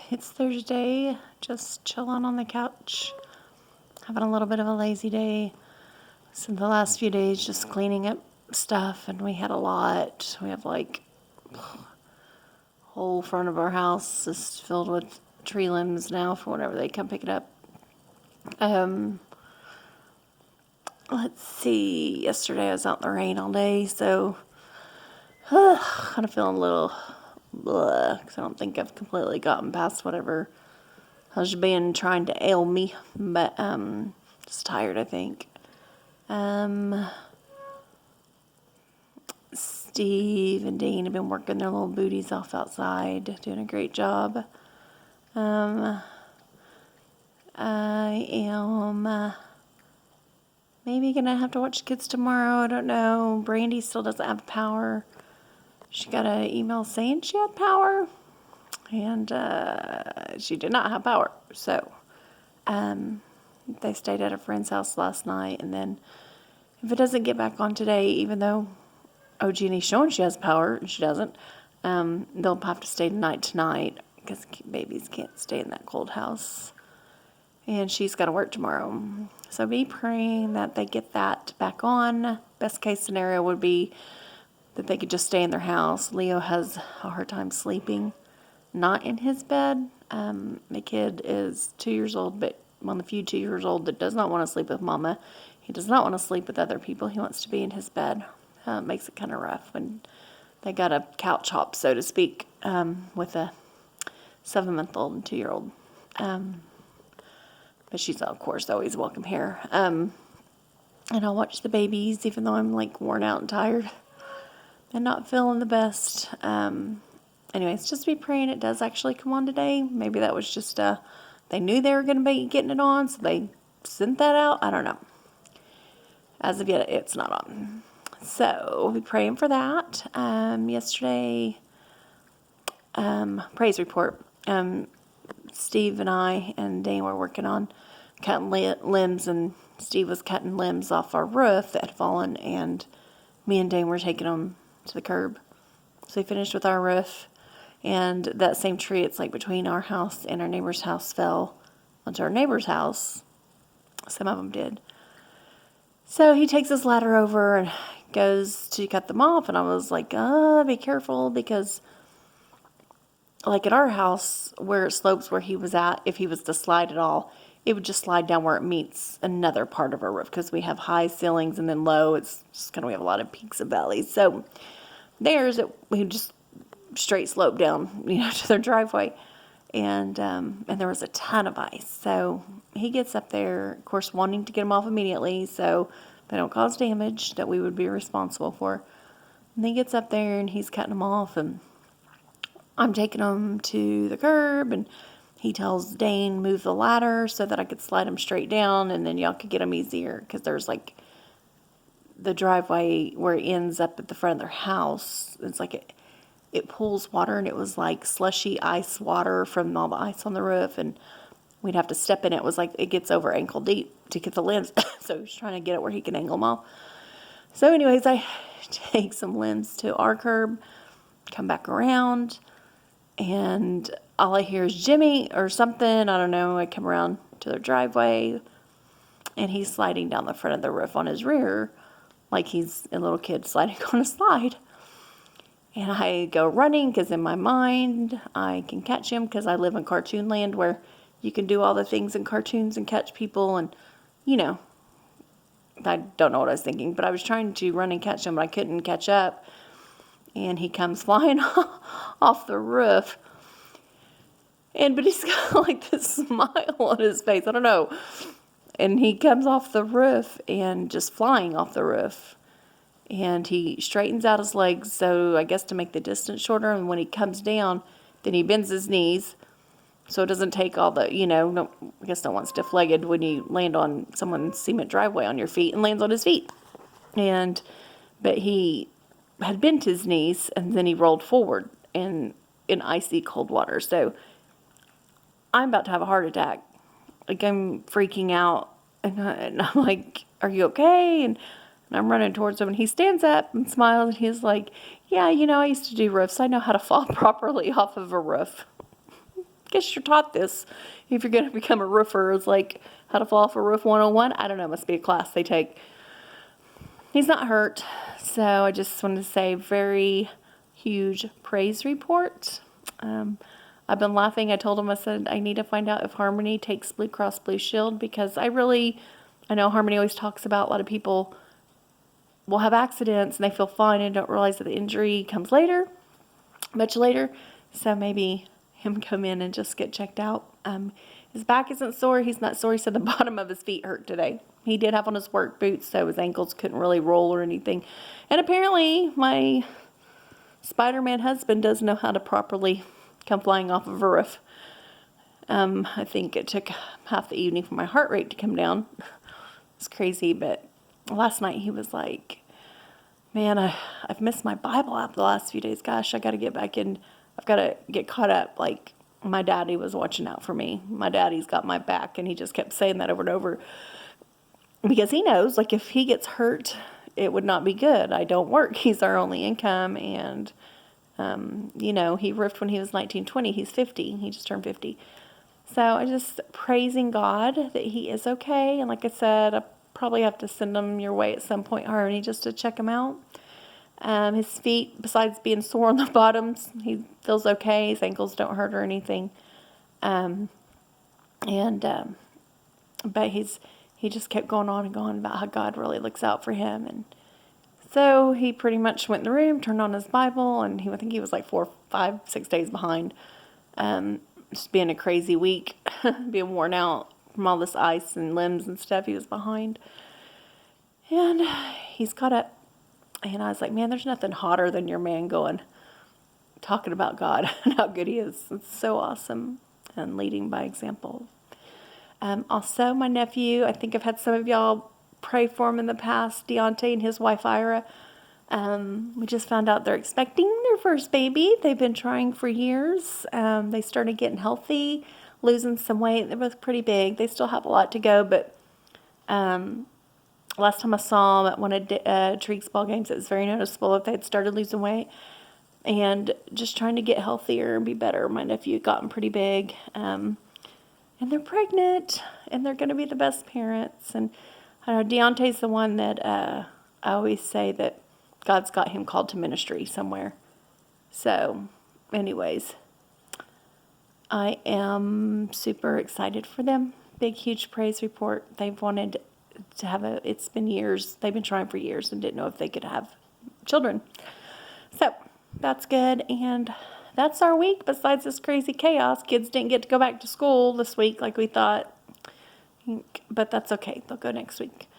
It's Thursday, just chilling on the couch, having a little bit of a lazy day. So the last few days, just cleaning up stuff, and we had a lot. We have like whole front of our house is filled with tree limbs now for whenever they come pick it up. Let's see. Yesterday I was out in the rain all day, so kind of feeling a little blah, because I don't think I've completely gotten past whatever has been trying to ail me, but just tired, I think. Steve and Dean have been working their little booties off outside, doing a great job. I am maybe gonna have to watch kids tomorrow. I don't know. Brandy still doesn't have power. She got an email saying she had power, and she did not have power. So they stayed at a friend's house last night, and then if it doesn't get back on today, even though Jeannie's showing she has power and she doesn't, they'll have to stay tonight because babies can't stay in that cold house. And she's got to work tomorrow. So be praying that they get that back on. Best case scenario would be that they could just stay in their house. Leo has a hard time sleeping, not in his bed. The kid is 2 years old, but one of the few 2 years old that does not want to sleep with mama. He does not want to sleep with other people. He wants to be in his bed. It makes it kind of rough when they got a couch hop, so to speak, with a 7-month-old and 2-year-old. But she's, of course, always welcome here. And I'll watch the babies, even though I'm, like, worn out and tired and not feeling the best. Anyways, just be praying it does actually come on today. Maybe that was just, they knew they were going to be getting it on, so they sent that out. I don't know. As of yet, it's not on. So, we'll be praying for that. Yesterday, praise report. Steve and I and Dane were working on cutting limbs, and Steve was cutting limbs off our roof that had fallen, and me and Dane were taking them to the curb. So we finished with our roof, and that same tree, it's like between our house and our neighbor's house, fell onto our neighbor's house. Some of them did. So he takes his ladder over and goes to cut them off, and I was like, be careful, because like at our house where it slopes where he was at, if he was to slide at all, it would just slide down where it meets another part of our roof, because we have high ceilings and then low. It's just kind of, we have a lot of peaks and valleys. So theirs, we just straight slope down, to their driveway. And there was a ton of ice. So he gets up there, of course, wanting to get them off immediately so they don't cause damage that we would be responsible for. And he gets up there and he's cutting them off, and I'm taking them to the curb, and he tells Dane, move the ladder so that I could slide them straight down, and then y'all could get them easier, because there's like the driveway where it ends up at the front of their house. It's like it pulls water, and it was like slushy ice water from all the ice on the roof, and we'd have to step in it. It was like it gets over ankle deep to get the limbs. So he's trying to get it where he can angle them off. So anyways, I take some limbs to our curb, come back around, and all I hear is Jimmy or something. I don't know. I come around to their driveway, and he's sliding down the front of the roof on his rear like he's a little kid sliding on a slide. And I go running, because in my mind I can catch him, because I live in cartoon land where you can do all the things in cartoons and catch people. And, I don't know what I was thinking, but I was trying to run and catch him, but I couldn't catch up. And he comes flying off the roof. But he's got like this smile on his face. I don't know. And he comes off the roof and just flying off the roof. And he straightens out his legs, so I guess to make the distance shorter. And when he comes down, then he bends his knees, so it doesn't take all the, no, I guess no one's stiff-legged when you land on someone's cement driveway on your feet, and lands on his feet. But he had bent his knees, and then he rolled forward in icy cold water. So I'm about to have a heart attack. Like, I'm freaking out, and I'm like, are you okay? And I'm running towards him, and he stands up and smiles, and he's like, yeah, I used to do roofs. I know how to fall properly off of a roof. guess you're taught this if you're going to become a roofer. It's like how to fall off a roof 101. I don't know. Must be a class they take. He's not hurt. So I just wanted to say very huge praise report. I've been laughing. I told him, I said, I need to find out if Harmony takes Blue Cross Blue Shield, because I know Harmony always talks about a lot of people will have accidents and they feel fine and don't realize that the injury comes later, much later. So maybe him come in and just get checked out. His back isn't sore. He's not sore. He said the bottom of his feet hurt today. He did have on his work boots, so his ankles couldn't really roll or anything. And apparently my Spider-Man husband does know how to properly come flying off of a roof. I think it took half the evening for my heart rate to come down. It's crazy, but last night he was like, man, I've missed my Bible app the last few days. Gosh, I got to get back in. I've got to get caught up. Like, my daddy was watching out for me. My daddy's got my back, and he just kept saying that over and over. Because he knows, like, if he gets hurt, it would not be good. I don't work. He's our only income, and, he roofed when he was 19, 20. He's 50. He just turned 50. So I just praising God that he is okay. And like I said, I probably have to send him your way at some point, Harmony, just to check him out. His feet, besides being sore on the bottoms, he feels okay. His ankles don't hurt or anything. But he just kept going on and going about how God really looks out for him. And so he pretty much went in the room, turned on his Bible, and I think he was like 4, 5, 6 days behind. Just being a crazy week, being worn out from all this ice and limbs and stuff, he was behind. And he's caught up. And I was like, man, there's nothing hotter than your man talking about God and how good he is. It's so awesome, and leading by example. Also, my nephew, I think I've had some of y'all pray for him in the past, Deontay and his wife, Ira. We just found out they're expecting their first baby. They've been trying for years. They started getting healthy, losing some weight. They're both pretty big. They still have a lot to go, but last time I saw them at one of Trigue's ball games, it was very noticeable that they had started losing weight and just trying to get healthier and be better. My nephew had gotten pretty big, and they're pregnant, and they're going to be the best parents. And I know Deontay's the one that I always say that God's got him called to ministry somewhere. So, anyways, I am super excited for them. Big, huge praise report. They've wanted to have it's been years. They've been trying for years and didn't know if they could have children. So, that's good. And that's our week. Besides this crazy chaos, kids didn't get to go back to school this week like we thought. But that's okay. They'll go next week.